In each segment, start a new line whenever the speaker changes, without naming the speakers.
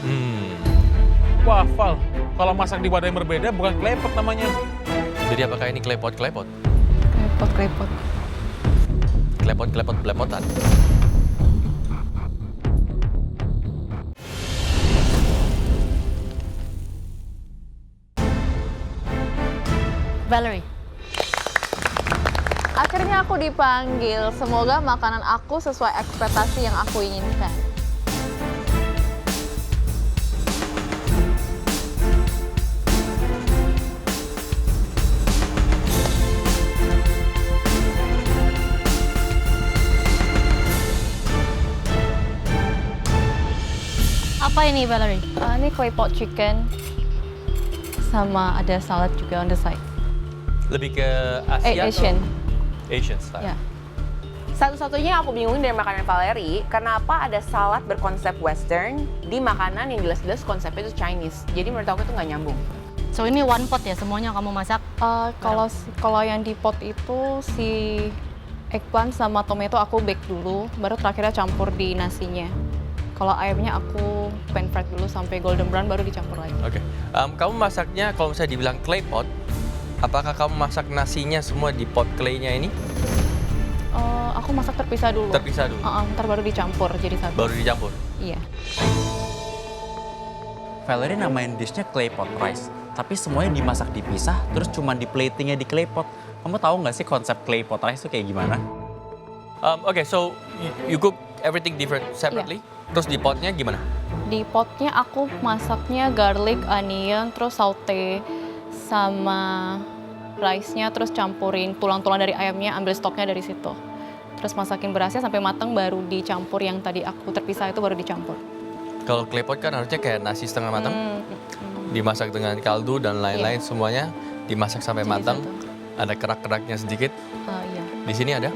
Hmm,
Wah, Val, kalau masak di wadah yang berbeda bukan klepot namanya.
jadi apakah ini klepot-klepot?
Klepot.
Klepot-klepot-belepotan?
Valerie.
Akhirnya aku dipanggil. Semoga makanan aku sesuai ekspektasi yang aku inginkan.
Apa ini Valerie?
Ini clay pot chicken. Sama ada salad juga on the side.
Lebih ke Asia
Asian.
atau Asian style?
Ya.
Satu-satunya yang aku bingungin dari makanan Valerie, kenapa ada salad berkonsep Western di makanan yang jelas-jelas konsepnya itu Chinese. Jadi menurut aku itu nggak nyambung.
So ini one pot ya, semuanya kamu masak?
Kalau yang di pot itu si eggplant sama tomato aku bake dulu, baru terakhirnya campur di nasinya. Kalau ayamnya aku pan fried dulu sampai golden brown baru dicampur lagi.
Oke. Kamu masaknya kalau misalnya dibilang clay pot, apakah kamu masak nasinya semua di pot clay-nya ini?
Aku masak terpisah dulu.
Terpisah dulu?
Ntar baru dicampur jadi satu.
Baru dicampur?
Iya.
Valerie namain dishnya claypot rice, tapi semuanya dimasak dipisah, terus cuma di platingnya di claypot. Kamu tahu nggak sih konsep claypot rice itu kayak gimana?
Oke, so you cook everything different separately? Terus di potnya gimana?
Di potnya aku masaknya garlic, onion, terus saute sama rice-nya, terus campurin tulang-tulang dari ayamnya, ambil stoknya dari situ. Terus masakin berasnya sampai matang, baru dicampur yang tadi aku terpisah itu baru dicampur.
Kalau clay pot kan harusnya kayak nasi setengah matang, dimasak dengan kaldu dan lain-lain semuanya, dimasak sampai
Jadi
matang.
satu.
Ada kerak-keraknya sedikit.
Iya.
Di sini ada?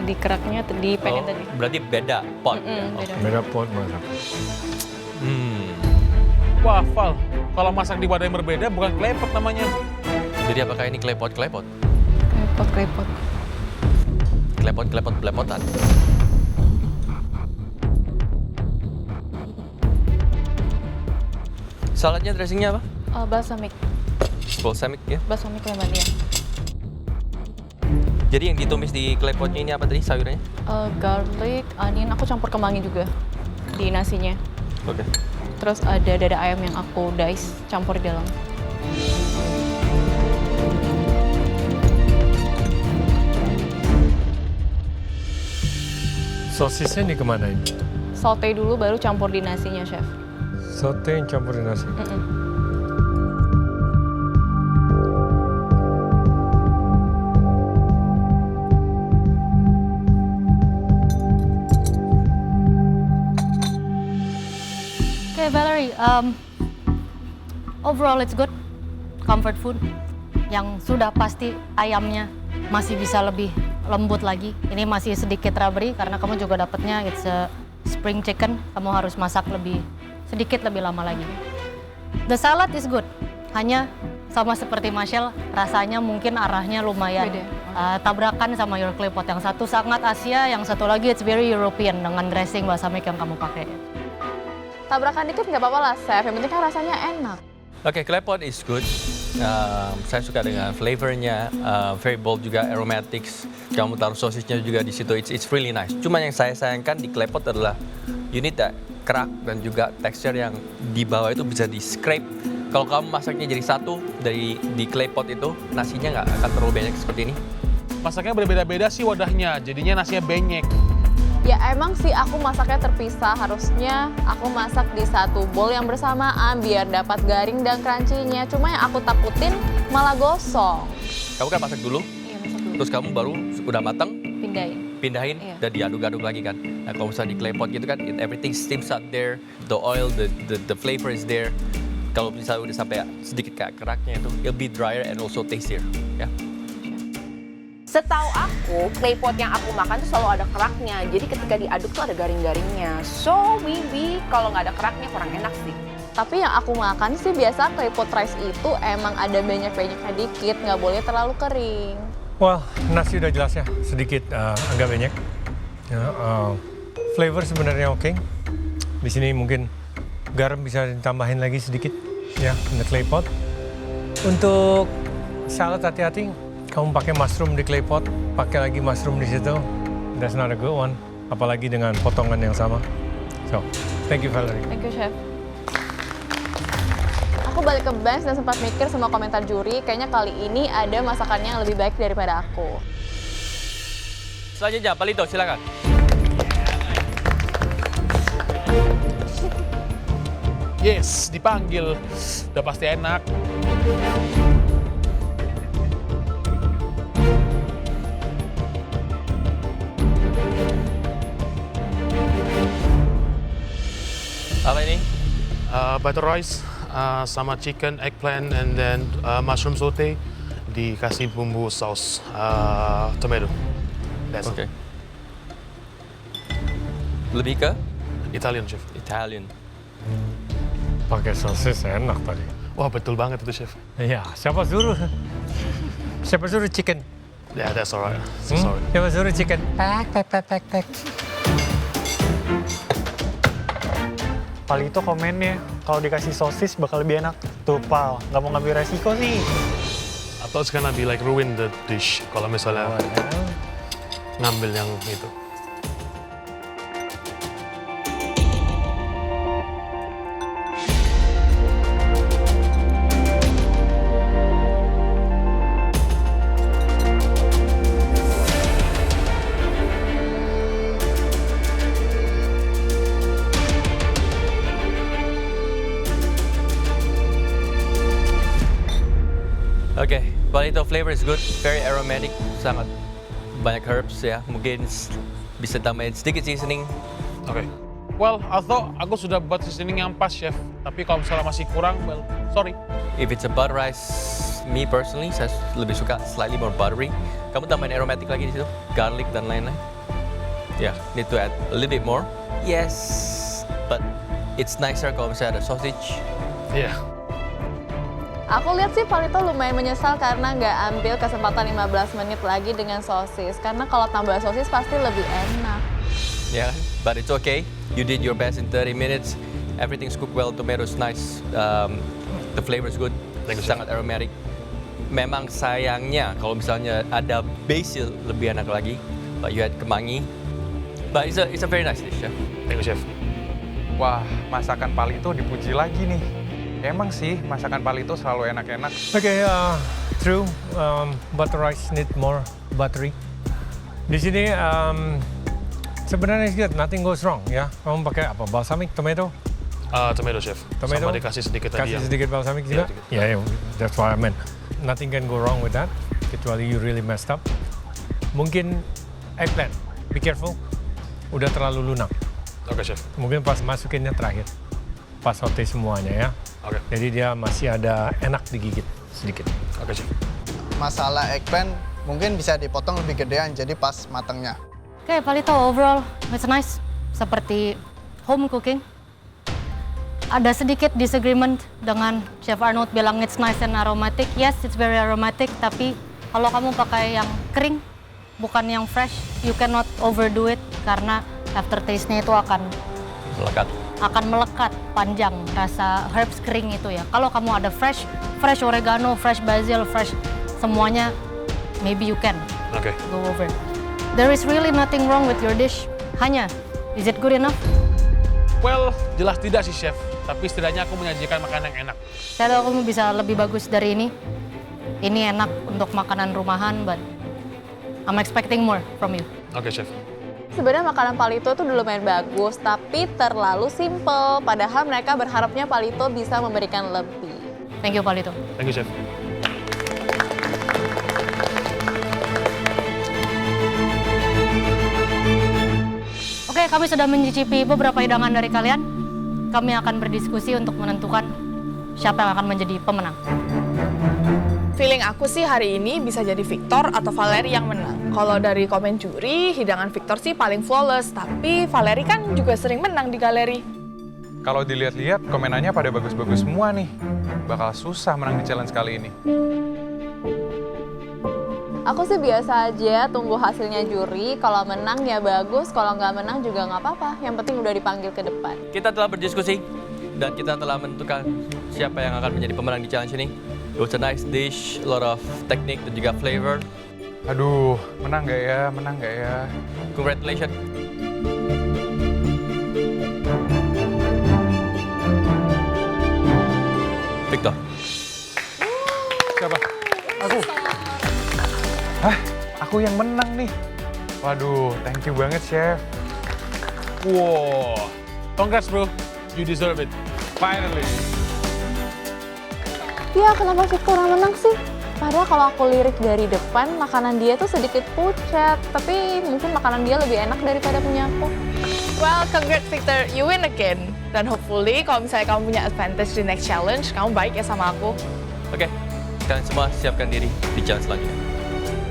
Di keraknya, di pan tadi.
Berarti beda pot. ya?
Beda.
Beda pot masak.
Hmm,
Wah, Val, kalau masak di wadah yang berbeda bukan klepot namanya.
jadi apakah ini klepot-klepot?
Klepot.
Klepot-klepot-belepotan? Saladnya dressingnya apa?
Balsamic
Balsamic ya?
lemon ya.
Jadi yang ditumis di clay potnya ini apa tadi sayurannya?
Garlic, onion, aku campur kemangi juga di nasinya.
Oke.
Terus ada dada ayam yang aku dice, campur di dalam.
Sosisnya dikemanain?
Saute dulu baru campur di nasinya, Chef.
Saute yang campur di nasi.
Okay, Valerie, overall it's good. Comfort food. Yang sudah pasti ayamnya masih bisa lebih lembut lagi. Ini masih sedikit rubbery karena kamu juga dapatnya it's a spring chicken. Kamu harus masak sedikit lebih lama lagi. The salad is good. Hanya sama seperti Michelle, rasanya mungkin arahnya lumayan
Beda.
tabrakan sama your clay pot. Yang satu sangat Asia, yang satu lagi it's very European dengan dressing balsamic yang kamu pakai.
Tabrakan dikit nggak apa-apa lah, Chef. Yang penting kan rasanya enak.
Oke, clay pot is good. Saya suka dengan flavornya, very bold juga, aromatics. Kamu taruh sosisnya juga di situ, it's really nice. Cuma yang saya sayangkan di clay pot adalah you need that kerak dan juga tekstur yang di bawah itu bisa di scrape. Kalau kamu masaknya jadi satu di clay pot itu, nasinya nggak akan terlalu banyak seperti ini.
Masaknya berbeda-beda sih wadahnya, jadinya nasinya banyak.
Ya emang sih aku masaknya terpisah, harusnya aku masak di satu bowl yang bersamaan biar dapat garing dan crunchy-nya. Cuma yang aku takutin malah gosong.
Kamu kan masak dulu,
Iya, masak dulu.
terus kamu baru udah matang, pindahin
Iya.
dan diaduk-aduk lagi kan. Nah kalau misalnya di clay pot gitu kan, everything steams out there, the oil, the flavor is there. Kalau misalnya udah sampai sedikit kayak keraknya itu, it'll be drier and also tastier. Ya.
Setahu aku, clay pot yang aku makan tuh selalu ada keraknya. Jadi ketika diaduk tuh ada garing-garingnya. So maybe kalau nggak ada keraknya kurang enak sih.
Tapi yang aku makan sih biasa clay pot rice itu emang ada banyak-banyaknya dikit, nggak boleh terlalu kering.
Wah, nasi udah jelas ya, sedikit agak banyak.
Ya, flavor sebenarnya oke. Di sini mungkin garam bisa ditambahin lagi sedikit ya, in the clay pot. Untuk salad hati-hati, kamu pakai mushroom di clay pot, pakai lagi mushroom di situ. That's not a good one, apalagi dengan potongan yang sama. So, thank you Valerie.
Thank you, Chef. Aku balik ke bench dan sempat mikir semua komentar juri, kayaknya kali ini ada masakannya yang lebih baik daripada aku.
Selanjutnya, Palito, silakan.
Yes, dipanggil. Udah pasti enak.
Apa ini?
Butter rice sama chicken, eggplant, and then mushroom saute. Dikasih bumbu saus tomato. That's
Oke.
it.
Lebih ke
Italian, Chef.
Italian.
Pakai sosis enak tadi.
Wah, betul banget itu, Chef.
Iya, siapa suruh? Siapa suruh chicken?
Yeah, that's alright. So sorry.
Siapa suruh chicken? Pack.
Palito komennya, kalau dikasih sosis bakal lebih enak. Tuh, Pal, nggak mau ngambil resiko sih.
I thought it's gonna be like ruin the dish kalau misalnya ngambil yang itu.
Oke, Palito flavor is good, very aromatic, sangat banyak herbs ya. Mungkin bisa tambahin sedikit seasoning.
Oke. Well, I thought aku sudah buat seasoning yang pas, Chef. Tapi kalau misalnya masih kurang, well, sorry.
If it's a butter rice, me personally, saya lebih suka slightly more buttery. Kamu tambahin aromatic lagi di situ, garlic dan lain-lain. Yeah, need to add a little bit more. Yes, but it's nicer kalau misalnya ada sausage.
Iya.
Aku lihat sih Palito lumayan menyesal karena nggak ambil kesempatan 15 menit lagi dengan sosis. Karena kalau tambah sosis pasti lebih enak.
Yeah, but it's okay. You did your best in 30 minutes. Everything's cooked well. Tomatoes nice. The flavor is good. Sangat aromatic. Memang sayangnya kalau misalnya ada basil lebih enak lagi. But you had kemangi. But it's a very nice dish. Yeah.
Thank you, Chef.
Wah, masakan Palito dipuji lagi nih. Emang sih, masakan Palito selalu enak-enak.
Oke, true. Butter rice need more buttery. Di sini sebenarnya it's good, nothing goes wrong ya. Kamu pakai apa? Balsamic, tomato?
Tomato, Chef.
Tomato?
Sama dikasih sedikit tadi
Kasih
yang...
sedikit balsamic juga?
Iya,
Yeah, that's what I meant. Nothing can go wrong with that, kecuali you really messed up. Mungkin eggplant, be careful. Udah terlalu lunak.
Oke, Chef.
Mungkin pas masukinnya terakhir. Pas saute semuanya ya.
Oke.
Jadi dia masih ada enak digigit sedikit.
Oke, Chef.
Masalah eggplant mungkin bisa dipotong lebih gedean jadi pas matangnya.
Oke, Palito overall it's nice. Seperti home cooking. Ada sedikit disagreement dengan Chef Arnold bilang it's nice and aromatic. Yes, it's very aromatic, tapi kalau kamu pakai yang kering, bukan yang fresh, you cannot overdo it karena aftertaste-nya itu akan melekat panjang rasa herbs kering itu ya. Kalau kamu ada fresh oregano, fresh basil, fresh semuanya, maybe you can
Oke.
go over. There is really nothing wrong with your dish. Hanya, is it good enough?
Well, jelas tidak sih, Chef. Tapi setidaknya aku menyajikan makanan yang enak.
Saya tahu kamu bisa lebih bagus dari ini. Ini enak untuk makanan rumahan, but I'm expecting more from you.
Oke, Chef.
Sebenarnya makanan Palito itu udah lumayan bagus, tapi terlalu simple. Padahal mereka berharapnya Palito bisa memberikan lebih.
Thank you, Palito.
Thank you, Chef.
Oke, kami sudah mencicipi beberapa hidangan dari kalian. Kami akan berdiskusi untuk menentukan siapa yang akan menjadi pemenang.
Feeling aku sih hari ini bisa jadi Victor atau Valerie yang menang. Kalau dari komen juri, hidangan Victor sih paling flawless. Tapi Valerie kan juga sering menang di galeri.
Kalau dilihat-lihat, komenannya pada bagus-bagus semua nih. Bakal susah menang di challenge kali ini.
Aku sih biasa aja, tunggu hasilnya juri. Kalau menang ya bagus, kalau nggak menang juga nggak apa-apa. Yang penting udah dipanggil ke depan.
Kita telah berdiskusi dan kita telah menentukan siapa yang akan menjadi pemenang di challenge ini. It was a nice dish, a lot of technique dan juga flavor.
Aduh, menang nggak ya? Menang nggak ya?
Congratulations. Victor.
Siapa? Aku. Hah? Aku yang menang nih. Waduh, thank you banget, Chef.
Wow. Congrats bro, you deserve it. Finally.
Ya kenapa Victor yang menang sih? Padahal kalau aku lirik dari depan, makanan dia tuh sedikit pucat. Tapi mungkin makanan dia lebih enak daripada punya aku.
Well, congrats Victor, you win again. Dan hopefully kalau misalnya kamu punya advantage di next challenge, kamu baik ya sama aku.
Oke, kalian semua siapkan diri di challenge selanjutnya.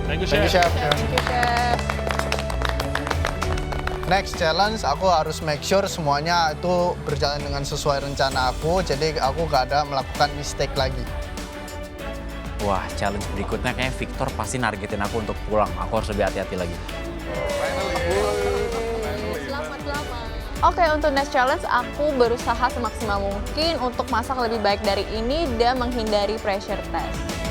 Thank you,
Thank you,
Chef.
Chef.
Thank you, Chef.
Next challenge, aku harus make sure semuanya itu berjalan dengan sesuai rencana aku, jadi aku gak ada melakukan mistake lagi.
Wah, challenge berikutnya kayaknya Victor pasti nargetin aku untuk pulang. Aku harus lebih hati-hati lagi.
Oke, untuk next challenge aku berusaha semaksimal mungkin untuk masak lebih baik dari ini dan menghindari pressure test.